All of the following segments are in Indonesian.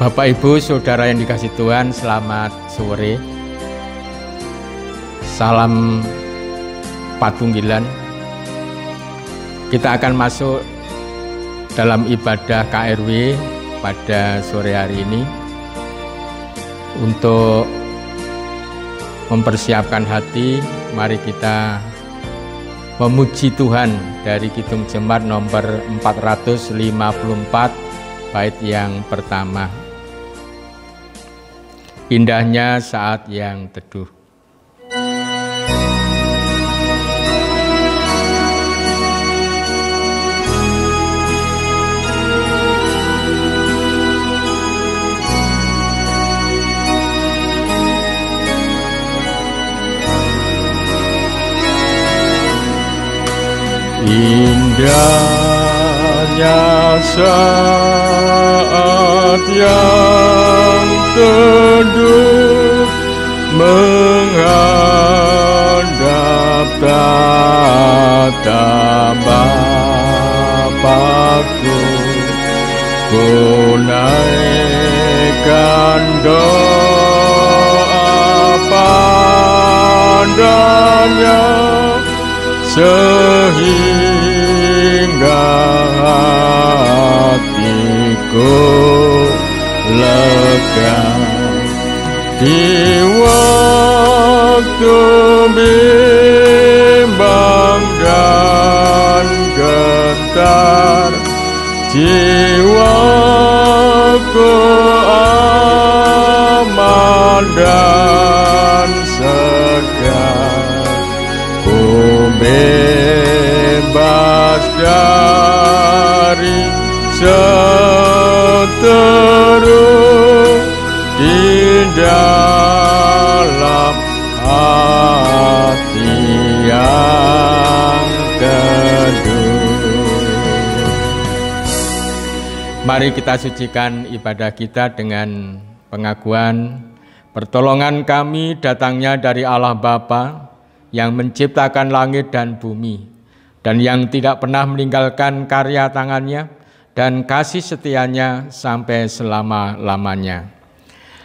Bapak Ibu Saudara yang dikasihi Tuhan, selamat sore. Salam Patunggilan. Kita akan masuk dalam ibadah KRW pada sore hari ini. Untuk mempersiapkan hati, mari kita memuji Tuhan dari Kidung Jemaat nomor 454, bait yang pertama. Indahnya saat yang teduh. Indahnya saat yang teduh menghadap tatap Bapa-Ku, ku naikkan doa padanya sehingga hatiku lega. Di waktu bimbang dan gentar, jiwaku aman dan segar. Ku bebas dari seteru di dalam hati yang teduh. Mari kita sucikan ibadah kita dengan pengakuan pertolongan kami datangnya dari Allah Bapa yang menciptakan langit dan bumi, dan yang tidak pernah meninggalkan karya tangannya, dan kasih setianya sampai selama-lamanya.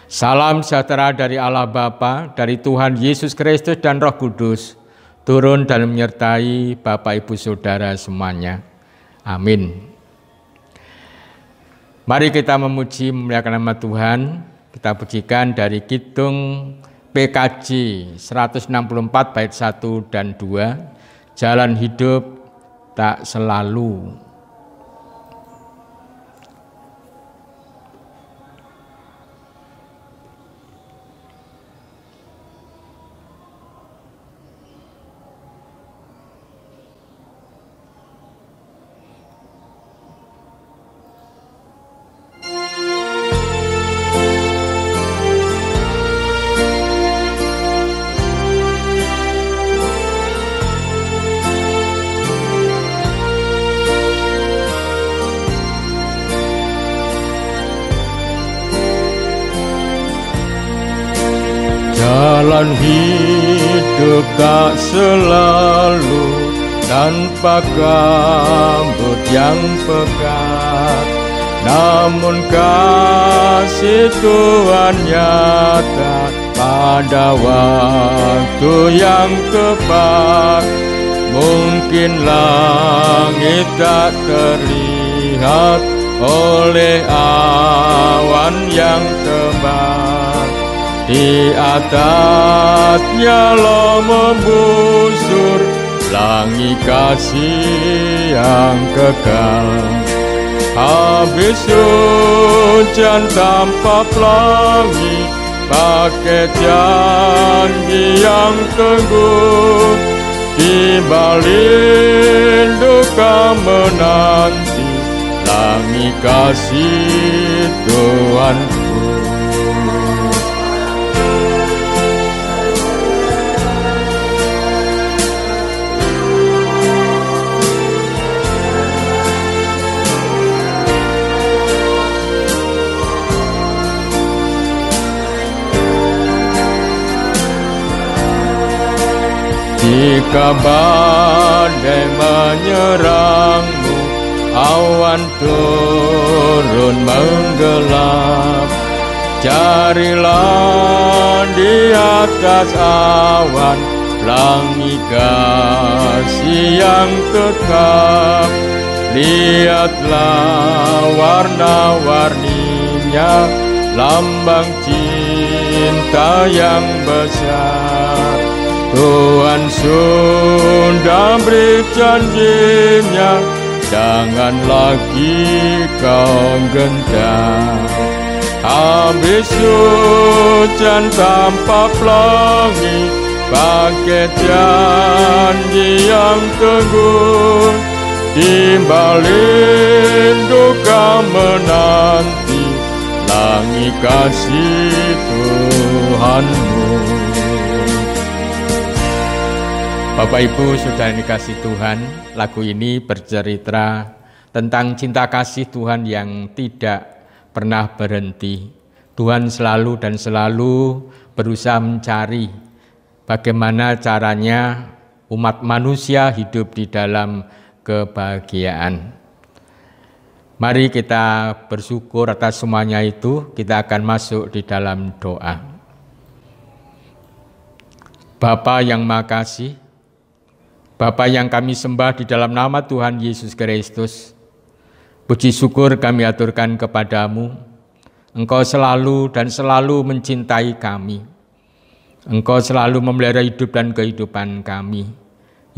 Salam sejahtera dari Allah Bapa, dari Tuhan Yesus Kristus dan Roh Kudus, turun dan menyertai Bapak Ibu Saudara semuanya. Amin. Mari kita memuji memuliakan nama Tuhan. Kita pujikan dari Kidung PKJ 164 bait 1 dan 2, jalan hidup tak selalu. Jalan hidup tak selalu tanpa kabut yang pekat, namun kasih Tuhan nyata pada waktu yang tepat. Mungkin langit tak terlihat oleh awan yang tebal, di atasnya lo membusur pelangi kasih yang kekal. Habis hujan tanpa pelangi, pakai janji yang teguh, di balik duka menanti pelangi kasih Tuhanku. Jika badai menyerangmu, awan turun turun menggelap. Carilah di atas awan pelangi kasih yang tetap. Lihatlah warna-warninya, lambang cinta yang besar. Tuhan sudah beri janjinya, jangan lagi kau gentar. Habis hujan tanpa pelangi, pakai janji yang teguh. Timbalin duka menanti langi kasih Tuhanmu. Bapak Ibu Saudara dikasih Tuhan, lagu ini bercerita tentang cinta kasih Tuhan yang tidak pernah berhenti. Tuhan selalu dan selalu berusaha mencari bagaimana caranya umat manusia hidup di dalam kebahagiaan. Mari kita bersyukur atas semuanya itu. Kita akan masuk di dalam doa. Bapa yang Maha Kasih, Bapa yang kami sembah di dalam nama Tuhan Yesus Kristus, puji syukur kami aturkan kepadamu. Engkau selalu dan selalu mencintai kami. Engkau selalu memelihara hidup dan kehidupan kami.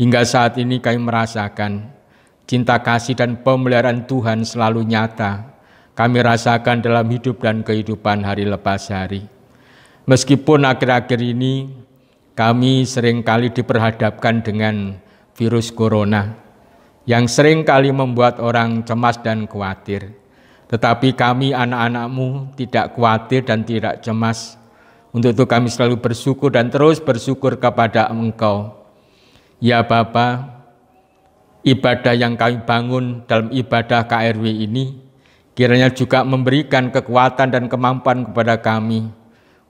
Hingga saat ini kami merasakan cinta kasih dan pemeliharaan Tuhan selalu nyata. Kami rasakan dalam hidup dan kehidupan hari lepas hari. Meskipun akhir-akhir ini kami seringkali diperhadapkan dengan virus corona yang seringkali membuat orang cemas dan khawatir. Tetapi kami anak-anak-Mu tidak khawatir dan tidak cemas. Untuk itu kami selalu bersyukur dan terus bersyukur kepada Engkau. Ya Bapa, ibadah yang kami bangun dalam ibadah KRW ini kiranya juga memberikan kekuatan dan kemampuan kepada kami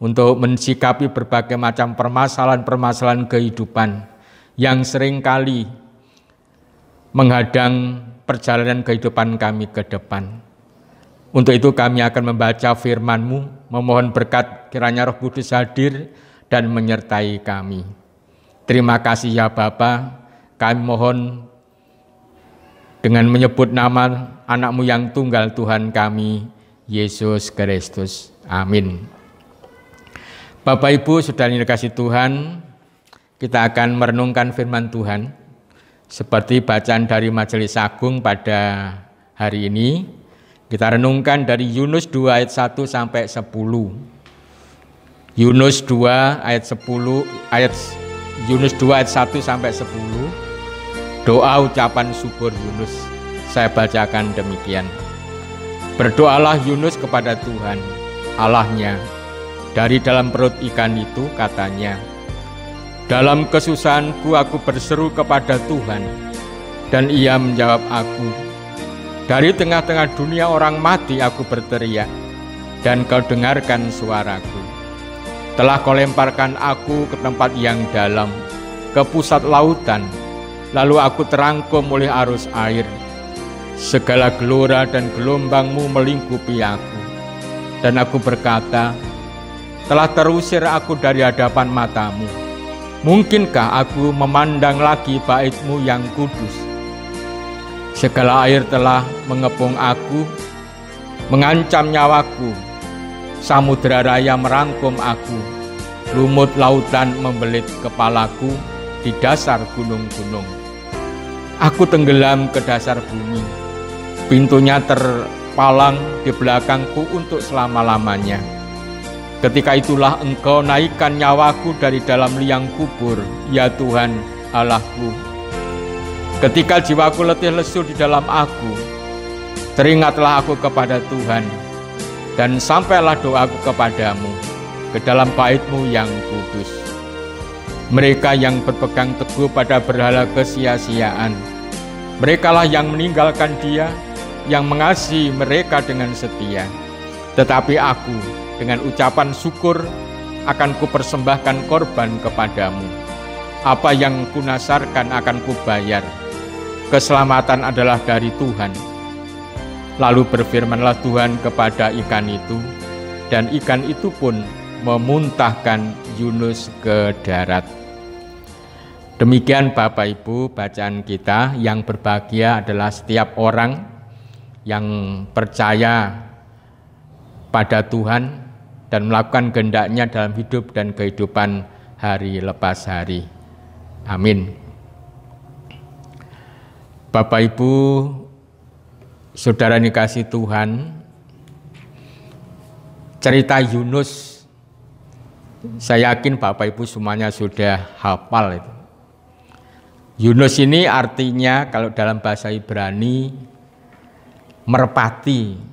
untuk mensikapi berbagai macam permasalahan-permasalahan kehidupan yang seringkali menghadang perjalanan kehidupan kami ke depan. Untuk itu kami akan membaca firman-Mu, memohon berkat kiranya Roh Kudus hadir dan menyertai kami. Terima kasih ya Bapa, kami mohon dengan menyebut nama anak-Mu yang tunggal Tuhan kami, Yesus Kristus. Amin. Bapak Ibu Saudara yang dikasihi Tuhan, kita akan merenungkan firman Tuhan seperti bacaan dari Majelis Agung pada hari ini. Kita renungkan dari Yunus 2 ayat 1 sampai 10. Yunus 2 ayat 1 sampai 10. Doa ucapan syukur Yunus. Saya bacakan demikian. Berdoalah Yunus kepada Tuhan, Allahnya. Dari dalam perut ikan itu katanya, dalam kesusahanku aku berseru kepada Tuhan, dan Ia menjawab aku. Dari tengah-tengah dunia orang mati aku berteriak, dan Kau dengarkan suaraku. Telah Kau lemparkan aku ke tempat yang dalam, ke pusat lautan, lalu aku terangkum oleh arus air. Segala gelora dan gelombang-Mu melingkupi aku. Dan aku berkata, telah terusir aku dari hadapan mata-Mu. Mungkinkah aku memandang lagi bait-Mu yang kudus? Segala air telah mengepung aku, mengancam nyawaku. Samudra raya merangkum aku, lumut lautan membelit kepalaku di dasar gunung-gunung. Aku tenggelam ke dasar bumi, pintunya terpalang di belakangku untuk selama-lamanya. Ketika itulah Engkau naikkan nyawaku dari dalam liang kubur, ya Tuhan Allahku. Ketika jiwaku letih lesu di dalam aku, teringatlah aku kepada Tuhan, dan sampailah doaku kepadamu, ke dalam bait-Mu yang kudus. Mereka yang berpegang teguh pada berhala kesia-siaan, merekalah yang meninggalkan Dia, yang mengasihi mereka dengan setia. Tetapi aku, dengan ucapan syukur, akan kupersembahkan korban kepadamu. Apa yang kunasarkan akan kubayar. Keselamatan adalah dari Tuhan. Lalu berfirmanlah Tuhan kepada ikan itu, dan ikan itu pun memuntahkan Yunus ke darat. Demikian Bapak Ibu bacaan kita. Yang berbahagia adalah setiap orang yang percaya pada Tuhan dan melakukan kehendak-Nya dalam hidup dan kehidupan hari lepas hari. Amin. Bapak Ibu, saudara dikasih Tuhan, cerita Yunus, saya yakin Bapak Ibu semuanya sudah hafal itu. Yunus ini artinya kalau dalam bahasa Ibrani merpati.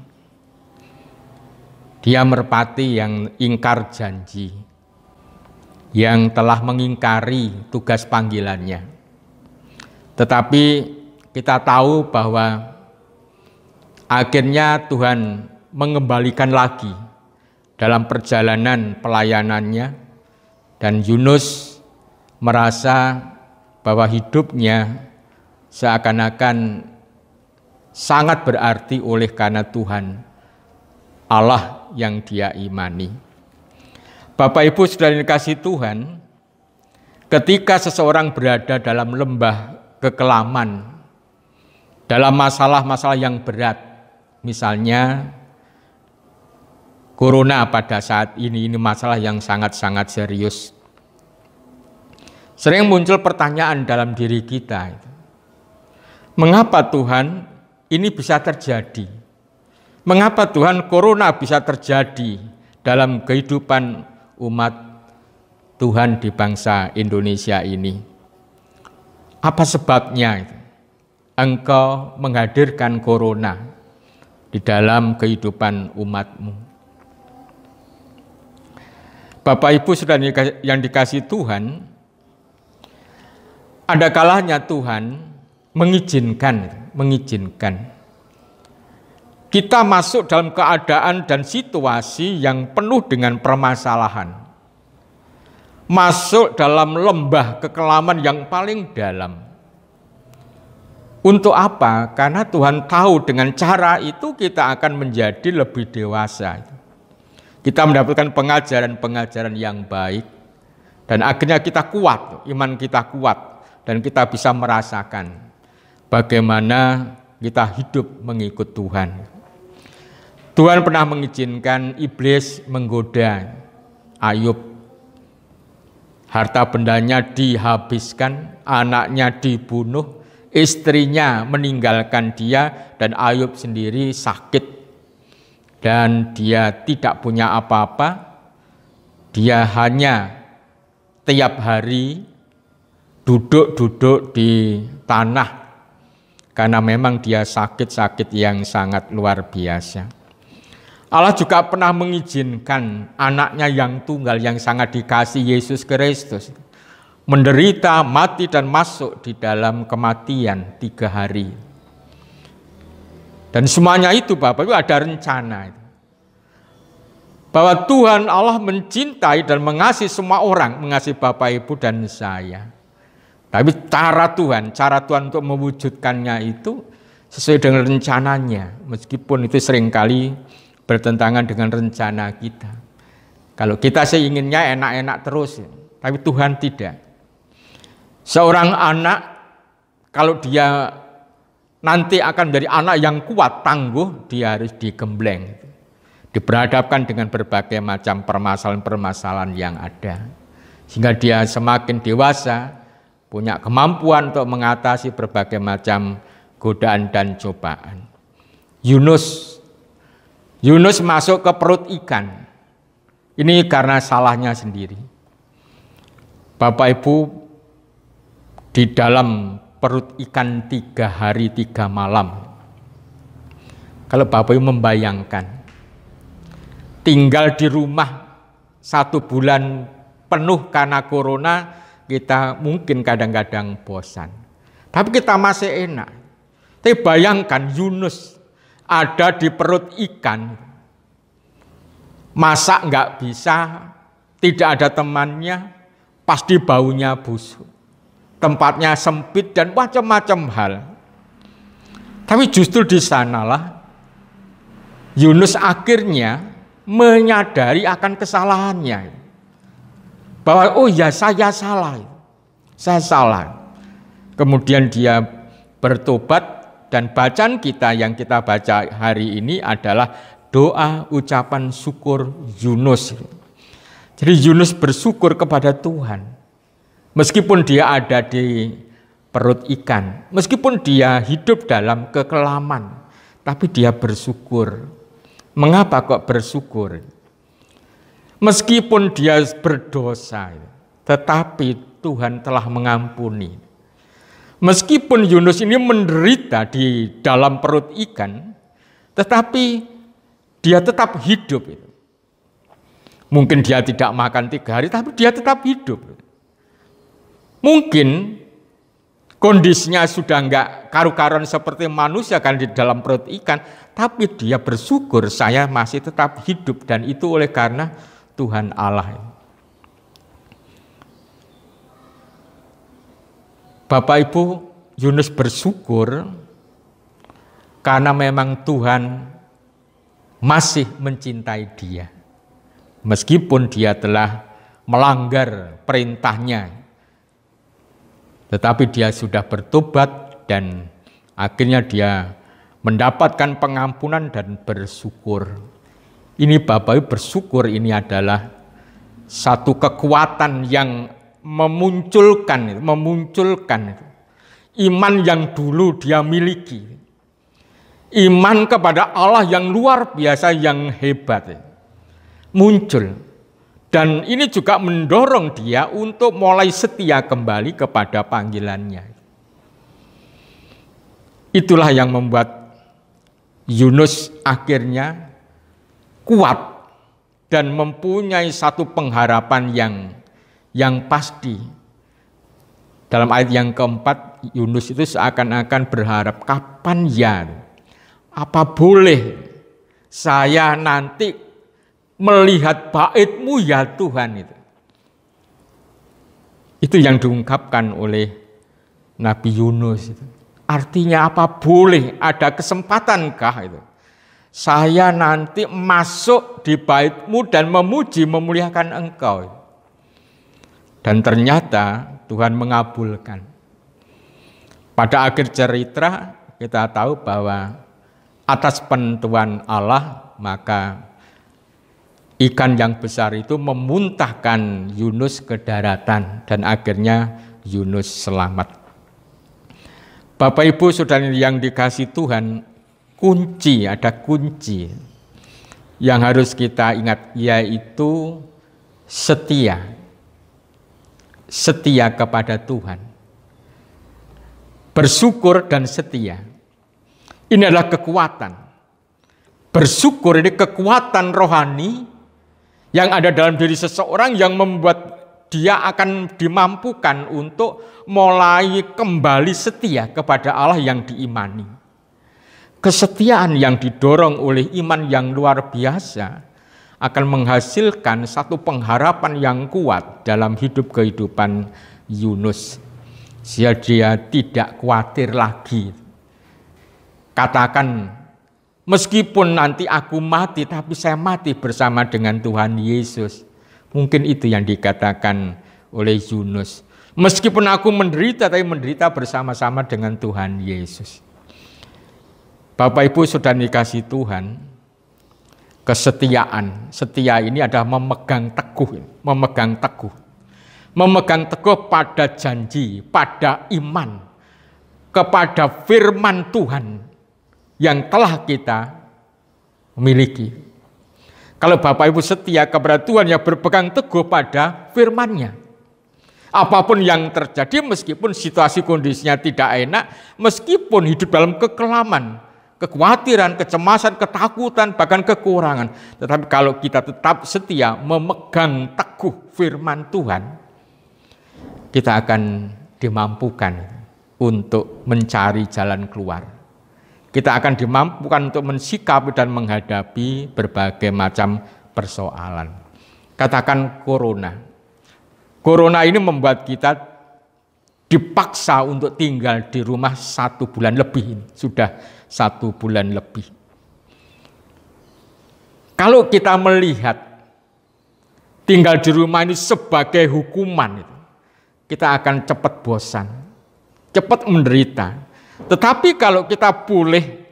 Dia merpati yang ingkar janji, yang telah mengingkari tugas panggilannya. Tetapi kita tahu bahwa akhirnya Tuhan mengembalikan lagi dalam perjalanan pelayanannya, dan Yunus merasa bahwa hidupnya seakan-akan sangat berarti oleh karena Tuhan Allah yang dia imani. Bapak Ibu sudah dikasih Tuhan, ketika seseorang berada dalam lembah kekelaman, dalam masalah-masalah yang berat, misalnya corona pada saat ini masalah yang sangat-sangat serius. Sering muncul pertanyaan dalam diri kita, mengapa Tuhan ini bisa terjadi? Mengapa Tuhan corona bisa terjadi dalam kehidupan umat Tuhan di bangsa Indonesia ini? Apa sebabnya Engkau menghadirkan corona di dalam kehidupan umatmu? Bapak Ibu sudah yang dikasih Tuhan, ada kalanya Tuhan mengizinkan kita masuk dalam keadaan dan situasi yang penuh dengan permasalahan. Masuk dalam lembah kekelaman yang paling dalam. Untuk apa? Karena Tuhan tahu dengan cara itu kita akan menjadi lebih dewasa. Kita mendapatkan pengajaran-pengajaran yang baik. Dan akhirnya kita kuat, iman kita kuat. Dan kita bisa merasakan bagaimana kita hidup mengikut Tuhan. Tuhan pernah mengizinkan iblis menggoda Ayub. Harta bendanya dihabiskan, anaknya dibunuh, istrinya meninggalkan dia, dan Ayub sendiri sakit. Dan dia tidak punya apa-apa. Dia hanya tiap hari duduk-duduk di tanah. Karena memang dia sakit-sakit yang sangat luar biasa. Allah juga pernah mengizinkan anaknya yang tunggal yang sangat dikasihi Yesus Kristus menderita, mati, dan masuk di dalam kematian 3 hari. Dan semuanya itu Bapak Ibu ada rencana. Bahwa Tuhan Allah mencintai dan mengasihi semua orang, mengasihi Bapak Ibu dan saya. Tapi cara Tuhan untuk mewujudkannya itu sesuai dengan rencananya. Meskipun itu seringkali bertentangan dengan rencana kita. Kalau kita sih inginnya enak-enak terus, tapi Tuhan tidak. Seorang anak kalau dia nanti akan menjadi anak yang kuat, tangguh, dia harus digembleng, diperhadapkan dengan berbagai macam permasalahan-permasalahan yang ada. Sehingga dia semakin dewasa, punya kemampuan untuk mengatasi berbagai macam godaan dan cobaan. Yunus masuk ke perut ikan. Ini karena salahnya sendiri. Bapak Ibu, di dalam perut ikan 3 hari 3 malam. Kalau Bapak Ibu membayangkan, tinggal di rumah 1 bulan penuh karena corona, kita mungkin kadang-kadang bosan. Tapi kita masih enak. Tapi bayangkan Yunus ada di perut ikan, masak nggak bisa, tidak ada temannya, pasti baunya busuk, tempatnya sempit dan macam-macam hal. Tapi justru di sanalah Yunus akhirnya menyadari akan kesalahannya. Bahwa oh ya saya salah. Saya salah. Kemudian dia bertobat dan bacaan kita yang kita baca hari ini adalah doa ucapan syukur Yunus. Jadi Yunus bersyukur kepada Tuhan. Meskipun dia ada di perut ikan, meskipun dia hidup dalam kekelaman, tapi dia bersyukur. Mengapa kok bersyukur? Meskipun dia berdosa, tetapi Tuhan telah mengampuni. Meskipun Yunus ini menderita di dalam perut ikan, tetapi dia tetap hidup. Mungkin dia tidak makan 3 hari, tapi dia tetap hidup. Mungkin kondisinya sudah enggak karu-karuan seperti manusia kan di dalam perut ikan, tapi dia bersyukur saya masih tetap hidup dan itu oleh karena Tuhan Allah. Bapak Ibu, Yunus bersyukur karena memang Tuhan masih mencintai dia. Meskipun dia telah melanggar perintahnya, tetapi dia sudah bertobat dan akhirnya dia mendapatkan pengampunan dan bersyukur. Ini Bapak Ibu, bersyukur ini adalah satu kekuatan yang memunculkan iman yang dulu dia miliki. Iman kepada Allah yang luar biasa, yang hebat muncul. Dan ini juga mendorong dia untuk mulai setia kembali kepada panggilannya. Itulah yang membuat Yunus akhirnya kuat dan mempunyai satu pengharapan yang pasti. Dalam ayat yang keempat, Yunus itu seakan-akan berharap, kapan ya, apa boleh saya nanti melihat bait-Mu ya Tuhan itu. Itu yang diungkapkan oleh Nabi Yunus itu. Artinya apa boleh ada kesempatankah itu saya nanti masuk di bait-Mu dan memuji memuliakan Engkau. Dan ternyata Tuhan mengabulkan. Pada akhir cerita kita tahu bahwa atas penentuan Allah maka ikan yang besar itu memuntahkan Yunus ke daratan dan akhirnya Yunus selamat. Bapak Ibu Saudara yang dikasihi Tuhan, ada kunci yang harus kita ingat, yaitu setia kepada Tuhan. Bersyukur dan setia. Ini adalah kekuatan. Bersyukur ini kekuatan rohani yang ada dalam diri seseorang yang membuat dia akan dimampukan untuk mulai kembali setia kepada Allah yang diimani. Kesetiaan yang didorong oleh iman yang luar biasa akan menghasilkan satu pengharapan yang kuat dalam kehidupan Yunus. Dia tidak khawatir lagi. Katakan, meskipun nanti aku mati, tapi saya mati bersama dengan Tuhan Yesus. Mungkin itu yang dikatakan oleh Yunus. Meskipun aku menderita, tapi menderita bersama-sama dengan Tuhan Yesus. Bapak Ibu Saudara dikasihi Tuhan, kesetiaan. Setia ini adalah memegang teguh. Memegang teguh pada janji, pada iman, kepada firman Tuhan yang telah kita miliki. Kalau Bapak Ibu setia kepada Tuhan, ya berpegang teguh pada firman-Nya. Apapun yang terjadi, meskipun situasi kondisinya tidak enak, meskipun hidup dalam kekelaman, kekhawatiran, kecemasan, ketakutan, bahkan kekurangan. Tetapi kalau kita tetap setia memegang teguh firman Tuhan, kita akan dimampukan untuk mencari jalan keluar. Kita akan dimampukan untuk mensikapi dan menghadapi berbagai macam persoalan. Katakan corona. Corona ini membuat kita dipaksa untuk tinggal di rumah 1 bulan lebih. Sudah 1 bulan lebih. Kalau kita melihat tinggal di rumah ini sebagai hukuman, kita akan cepat bosan, cepat menderita. Tetapi kalau kita boleh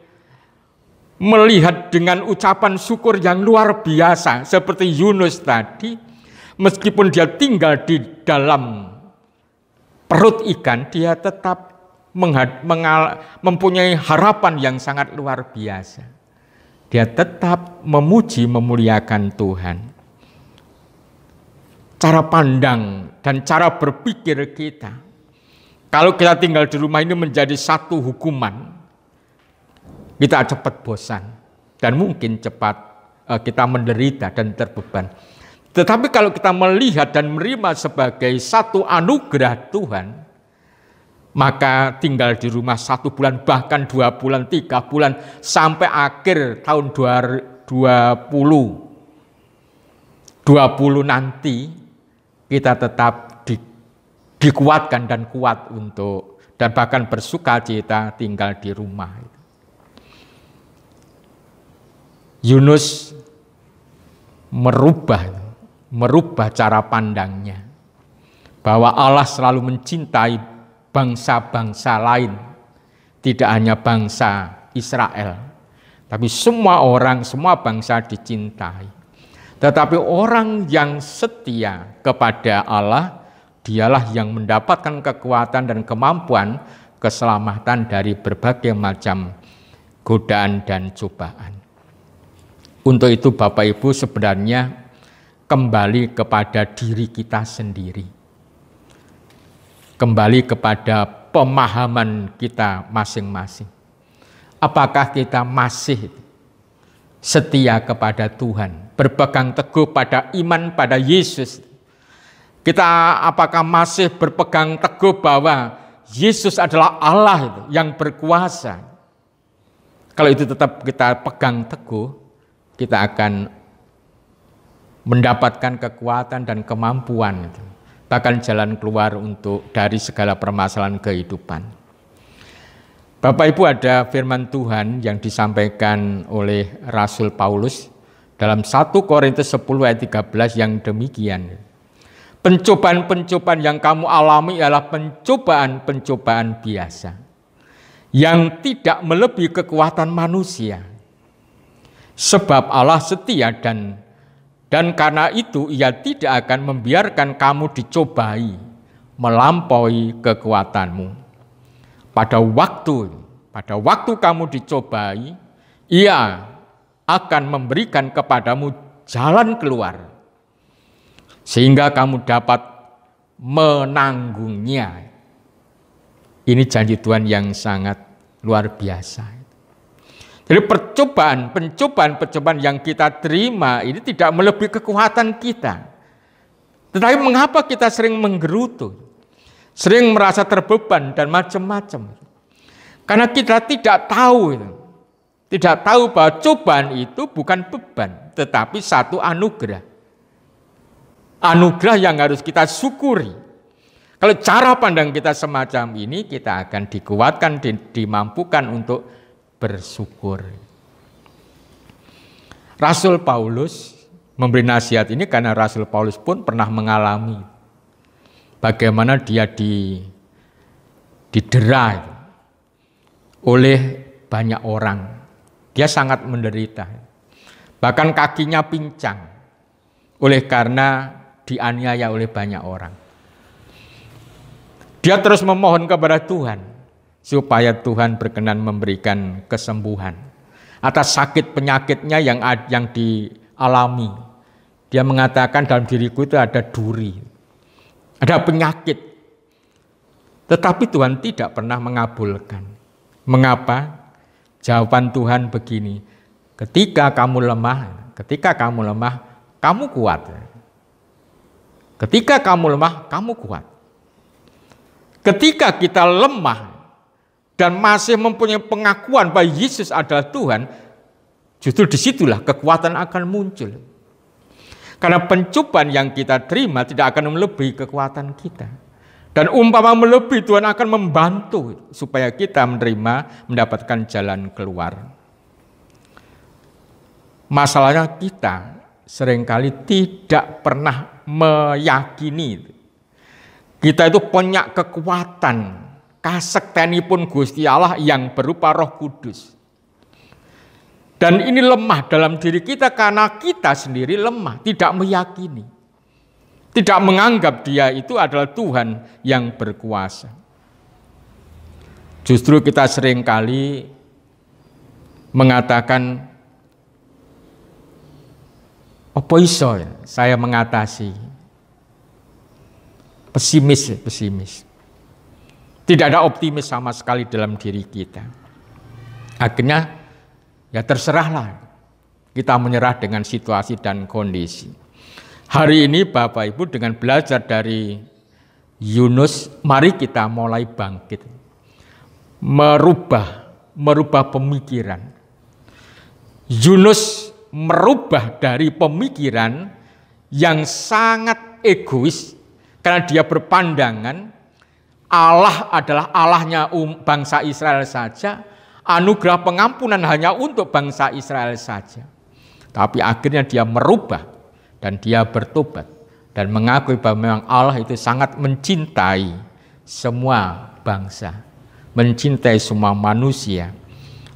melihat dengan ucapan syukur yang luar biasa, seperti Yunus tadi, meskipun dia tinggal di dalam perut ikan, dia tetap mempunyai harapan yang sangat luar biasa. Dia tetap memuji, memuliakan Tuhan. Cara pandang dan cara berpikir kita, kalau kita tinggal di rumah ini menjadi satu hukuman, kita cepat bosan dan mungkin cepat kita menderita dan terbeban. Tetapi kalau kita melihat dan menerima sebagai satu anugerah Tuhan, maka tinggal di rumah 1 bulan, bahkan 2 bulan, 3 bulan, sampai akhir tahun 2020 nanti, kita tetap dikuatkan dan kuat untuk, dan bahkan bersuka cita tinggal di rumah. Yunus merubah cara pandangnya, bahwa Allah selalu mencintai bangsa-bangsa lain, tidak hanya bangsa Israel, tapi semua orang, semua bangsa dicintai. Tetapi orang yang setia kepada Allah, dialah yang mendapatkan kekuatan dan kemampuan keselamatan dari berbagai macam godaan dan cobaan. Untuk itu Bapak Ibu, sebenarnya kembali kepada diri kita sendiri. Kembali kepada pemahaman kita masing-masing. Apakah kita masih setia kepada Tuhan, berpegang teguh pada iman pada Yesus? Kita apakah masih berpegang teguh bahwa Yesus adalah Allah yang berkuasa? Kalau itu tetap kita pegang teguh, kita akan mendapatkan kekuatan dan kemampuan, bahkan jalan keluar dari segala permasalahan kehidupan. Bapak Ibu, ada firman Tuhan yang disampaikan oleh Rasul Paulus dalam 1 Korintus 10 ayat 13 yang demikian. Pencobaan-pencobaan yang kamu alami adalah pencobaan-pencobaan biasa, yang tidak melebihi kekuatan manusia. Sebab Allah setia dan karena itu Ia tidak akan membiarkan kamu dicobai melampaui kekuatanmu. Pada waktu kamu dicobai, Ia akan memberikan kepadamu jalan keluar, sehingga kamu dapat menanggungnya. Ini janji Tuhan yang sangat luar biasa. Jadi pencobaan yang kita terima ini tidak melebihi kekuatan kita. Tetapi mengapa kita sering menggerutu, sering merasa terbeban dan macam-macam? Karena kita tidak tahu bahwa cobaan itu bukan beban, tetapi satu anugerah. Anugerah yang harus kita syukuri. Kalau cara pandang kita semacam ini, kita akan dikuatkan, dimampukan untuk bersyukur. Rasul Paulus memberi nasihat ini karena Rasul Paulus pun pernah mengalami bagaimana dia didera oleh banyak orang. Dia sangat menderita. Bahkan kakinya pincang oleh karena dianiaya oleh banyak orang. Dia terus memohon kepada Tuhan supaya Tuhan berkenan memberikan kesembuhan atas sakit penyakitnya yang dialami. Dia mengatakan dalam diriku itu ada duri, ada penyakit. Tetapi Tuhan tidak pernah mengabulkan. Mengapa? Jawaban Tuhan begini, ketika kamu lemah, kamu kuat. Ketika kamu lemah, kamu kuat. Ketika kita lemah dan masih mempunyai pengakuan bahwa Yesus adalah Tuhan, justru disitulah kekuatan akan muncul. Karena pencobaan yang kita terima tidak akan melebihi kekuatan kita. Dan umpama melebihi, Tuhan akan membantu supaya kita mendapatkan jalan keluar. Masalahnya kita seringkali tidak pernah meyakini kita itu punya kekuatan kasektenipun Gusti Allah yang berupa Roh Kudus. Dan ini lemah dalam diri kita karena kita sendiri lemah, tidak meyakini. Tidak menganggap Dia itu adalah Tuhan yang berkuasa. Justru kita seringkali mengatakan, apa iso ya saya mengatasi? Pesimis. Tidak ada optimis sama sekali dalam diri kita. Akhirnya ya terserahlah, kita menyerah dengan situasi dan kondisi. Hari ini Bapak Ibu dengan belajar dari Yunus, mari kita mulai bangkit. Merubah pemikiran. Yunus merubah dari pemikiran yang sangat egois, karena dia berpandangan Allah adalah Allahnya bangsa Israel saja, anugerah pengampunan hanya untuk bangsa Israel saja. Tapi akhirnya dia merubah dan dia bertobat dan mengakui bahwa memang Allah itu sangat mencintai semua bangsa, mencintai semua manusia.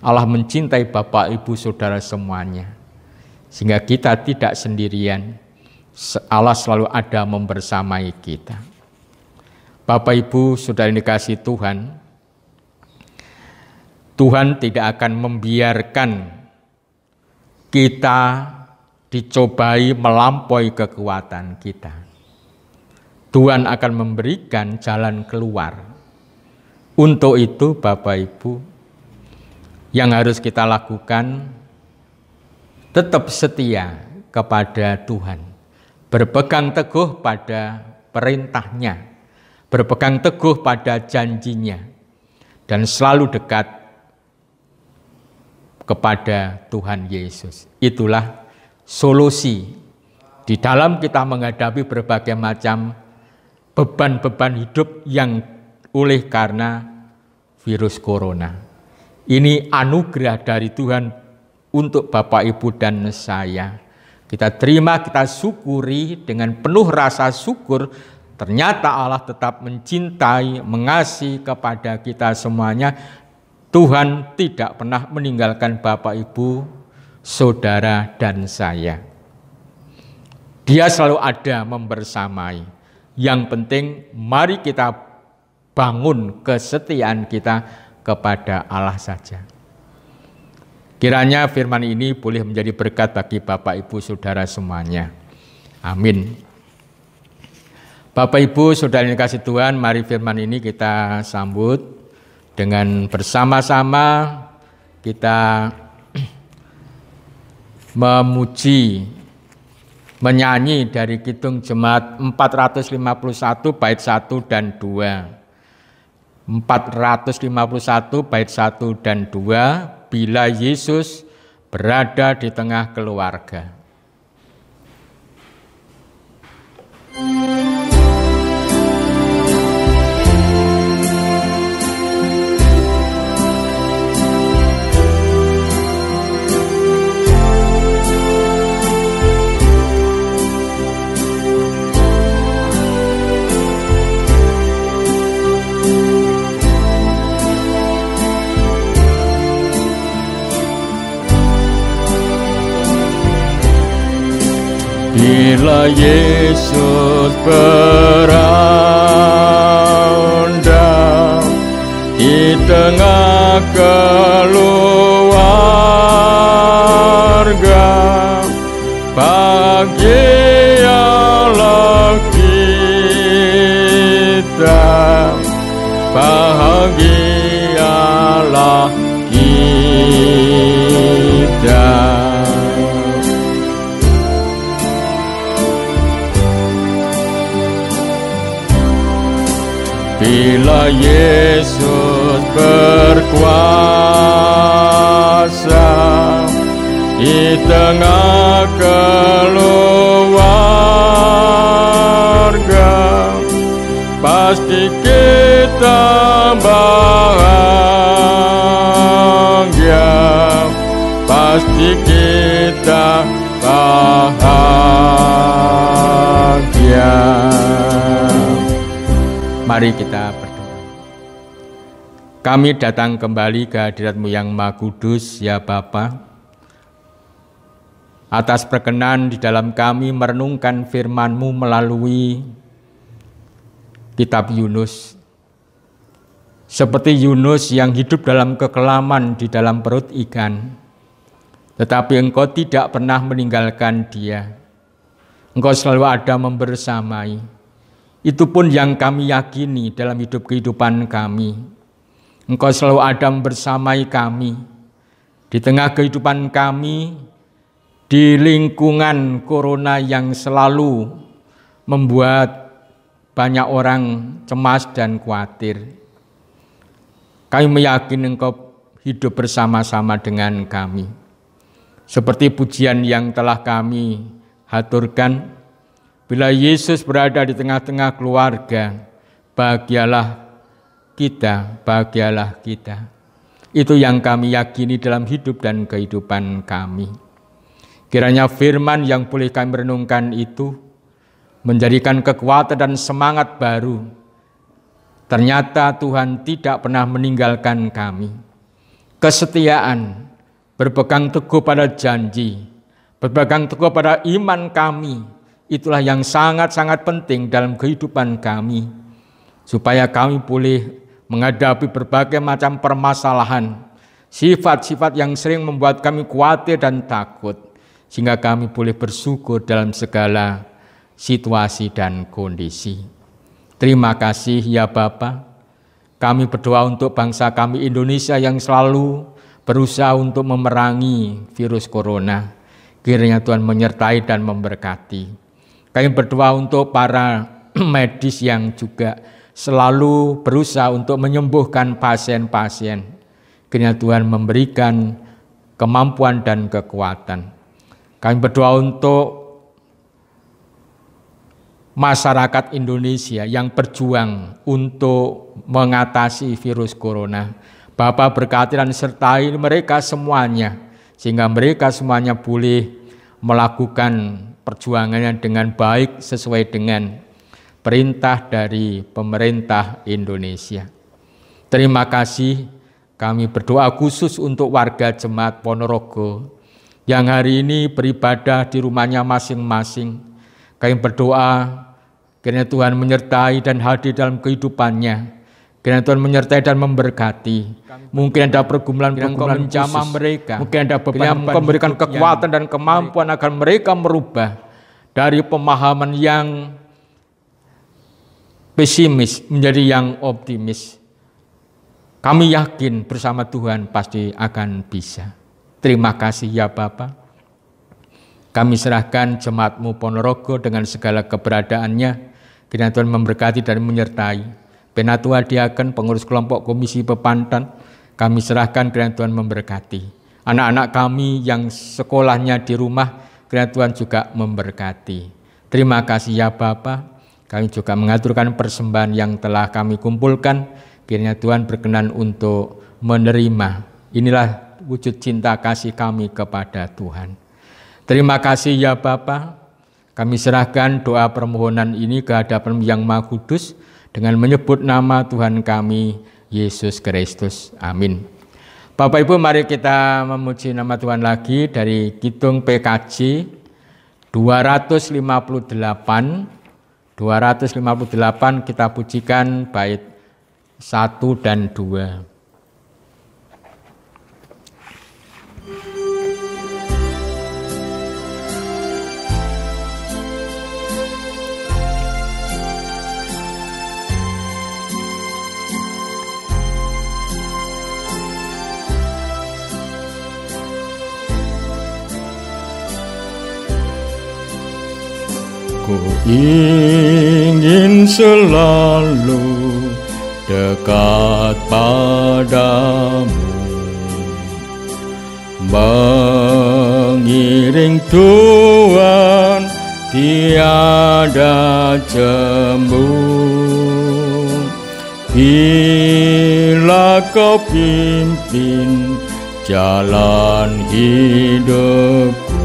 Allah mencintai Bapak, Ibu, Saudara semuanya. Sehingga kita tidak sendirian. Allah selalu ada membersamai kita. Bapak, Ibu, Saudara yang dikasihi Tuhan, Tuhan tidak akan membiarkan kita dicobai melampaui kekuatan kita. Tuhan akan memberikan jalan keluar. Untuk itu Bapak Ibu, yang harus kita lakukan tetap setia kepada Tuhan, berpegang teguh pada perintahnya, berpegang teguh pada janjinya, dan selalu dekat kepada Tuhan Yesus. Itulah solusi di dalam kita menghadapi berbagai macam beban-beban hidup yang oleh karena virus corona. Ini anugerah dari Tuhan untuk Bapak, Ibu, dan saya. Kita terima, kita syukuri dengan penuh rasa syukur. Ternyata Allah tetap mencintai, mengasihi kepada kita semuanya. Tuhan tidak pernah meninggalkan Bapak, Ibu, Saudara, dan saya. Dia selalu ada membersamai. Yang penting mari kita bangun kesetiaan kita kepada Allah saja. Kiranya firman ini boleh menjadi berkat bagi Bapak, Ibu, Saudara semuanya. Amin. Bapak, Ibu, Saudara yang dikasihi Tuhan, mari firman ini kita sambut dengan bersama-sama kita memuji, menyanyi dari Kidung Jemaat 451 bait 1 dan 2. 451 bait 1 dan 2, bila Yesus berada di tengah keluarga. Bila Yesus berada di tengah keluarga, bahagialah kita, bahagialah kita. Bila Yesus berkuasa di tengah keluarga, pasti kita bahagia, pasti kita bahagia. Mari kita berdoa. Kami datang kembali ke hadirat-Mu yang Maha Kudus, ya Bapa. Atas perkenan di dalam kami merenungkan firman-Mu melalui kitab Yunus. Seperti Yunus yang hidup dalam kekelaman di dalam perut ikan, tetapi Engkau tidak pernah meninggalkan dia. Engkau selalu ada membersamai. Itu pun yang kami yakini dalam hidup kehidupan kami. Engkau selalu ada membersamai kami di tengah kehidupan kami, di lingkungan corona yang selalu membuat banyak orang cemas dan khawatir. Kami meyakini Engkau hidup bersama-sama dengan kami. Seperti pujian yang telah kami haturkan, bila Yesus berada di tengah-tengah keluarga, bahagialah kita, bahagialah kita. Itu yang kami yakini dalam hidup dan kehidupan kami. Kiranya firman yang boleh kami renungkan itu menjadikan kekuatan dan semangat baru. Ternyata Tuhan tidak pernah meninggalkan kami. Kesetiaan, berpegang teguh pada janji, berpegang teguh pada iman kami, itulah yang sangat-sangat penting dalam kehidupan kami. Supaya kami boleh menghadapi berbagai macam permasalahan, sifat-sifat yang sering membuat kami khawatir dan takut, sehingga kami boleh bersyukur dalam segala situasi dan kondisi. Terima kasih ya Bapa. Kami berdoa untuk bangsa kami Indonesia yang selalu berusaha untuk memerangi virus corona. Kiranya Tuhan menyertai dan memberkati. Kami berdoa untuk para medis yang juga selalu berusaha untuk menyembuhkan pasien-pasien. Kiranya Tuhan memberikan kemampuan dan kekuatan. Kami berdoa untuk masyarakat Indonesia yang berjuang untuk mengatasi virus corona. Bapa berkati dan sertai mereka semuanya, sehingga mereka semuanya boleh melakukan perjuangannya dengan baik sesuai dengan perintah dari pemerintah Indonesia. Terima kasih, kami berdoa khusus untuk warga Jemaat Ponorogo yang hari ini beribadah di rumahnya masing-masing. Kami berdoa kiranya Tuhan menyertai dan hadir dalam kehidupannya. Kiranya Tuhan menyertai dan memberkati. Mungkin ada pergumulan-pergumulan menjamah mereka. Mungkin ada beban memberikan kekuatan dan kemampuan agar mereka merubah dari pemahaman yang pesimis menjadi yang optimis. Kami yakin bersama Tuhan pasti akan bisa. Terima kasih ya Bapa. Kami serahkan Jemaat-Mu Ponorogo dengan segala keberadaannya. Kiranya Tuhan memberkati dan menyertai. Penatua Diaken, pengurus kelompok Komisi Pepantan, kami serahkan kiranya Tuhan memberkati. Anak-anak kami yang sekolahnya di rumah, kiranya Tuhan juga memberkati. Terima kasih ya Bapa. Kami juga mengaturkan persembahan yang telah kami kumpulkan. Kiranya Tuhan berkenan untuk menerima. Inilah wujud cinta kasih kami kepada Tuhan. Terima kasih ya Bapa. Kami serahkan doa permohonan ini ke hadapan Yang Maha Kudus dengan menyebut nama Tuhan kami, Yesus Kristus. Amin. Bapak Ibu, mari kita memuji nama Tuhan lagi dari Kidung PKJ 258. 258 kita pujikan bait 1 dan 2. Ku ingin selalu dekat padamu, mengiring Tuhan tiada jemu. Bila Kau pimpin jalan hidupku.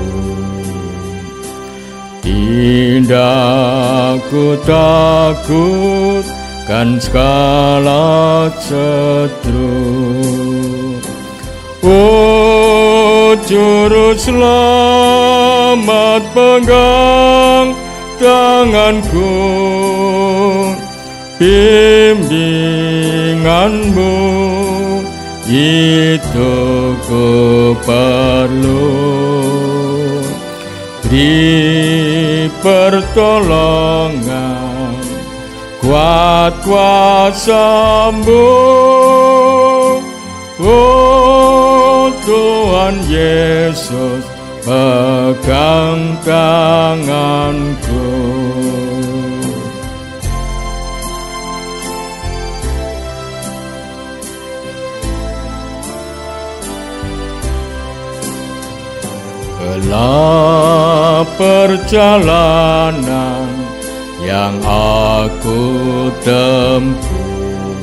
Tidak ku takut kan segala setru. Oh Juru Selamat, pegang tanganku, bimbinganmu itu ku perlu. Beri pertolongan, kuat kuasa-Mu, oh Tuhan Yesus, pegang tanganku. Gelap perjalanan yang aku tempuh,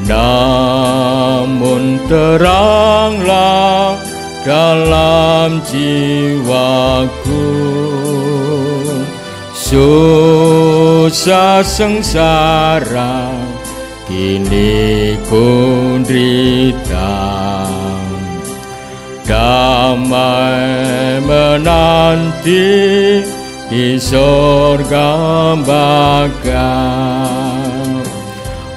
namun teranglah dalam jiwaku. Susah sengsara kini ku derita, damai menanti di sorga baka.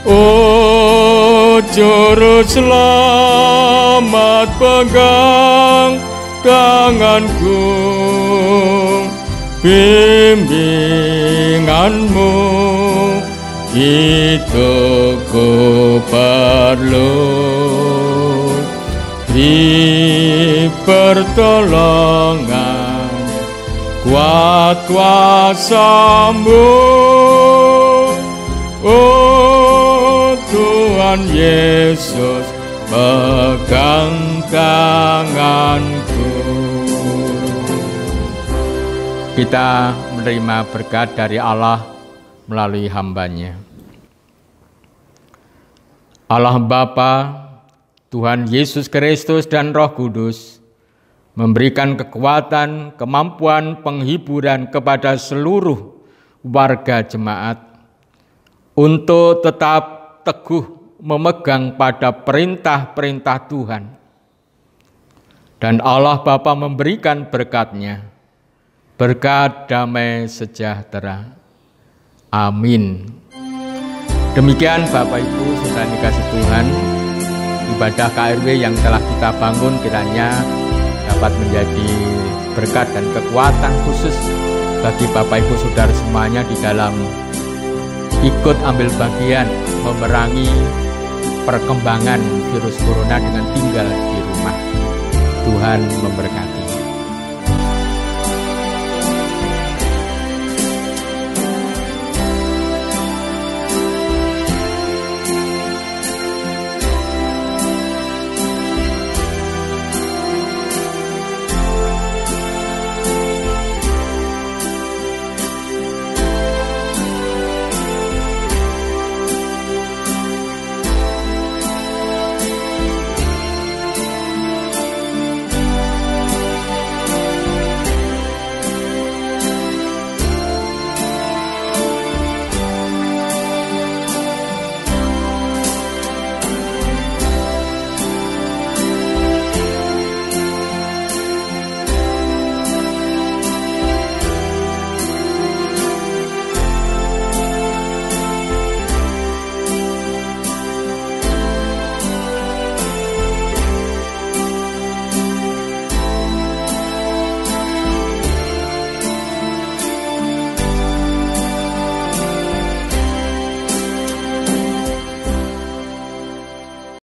Oh Juru Selamat, pegang tanganku, bimbingan-Mu itu ku perlu. Beri pertolongan, kuat kuasa-Mu, oh Tuhan Yesus, pegang tanganku. Kita menerima berkat dari Allah melalui hamba-Nya. Allah Bapa, Tuhan Yesus Kristus dan Roh Kudus memberikan kekuatan, kemampuan, penghiburan kepada seluruh warga jemaat untuk tetap teguh memegang pada perintah-perintah Tuhan. Dan Allah Bapa memberikan berkat-Nya, berkat damai sejahtera. Amin. Demikian Bapak Ibu saudara dikasih Tuhan, ibadah KRW yang telah kita bangun kiranya dapat menjadi berkat dan kekuatan khusus bagi Bapak Ibu Saudara semuanya di dalam ikut ambil bagian memerangi perkembangan virus corona dengan tinggal di rumah. Tuhan memberkati.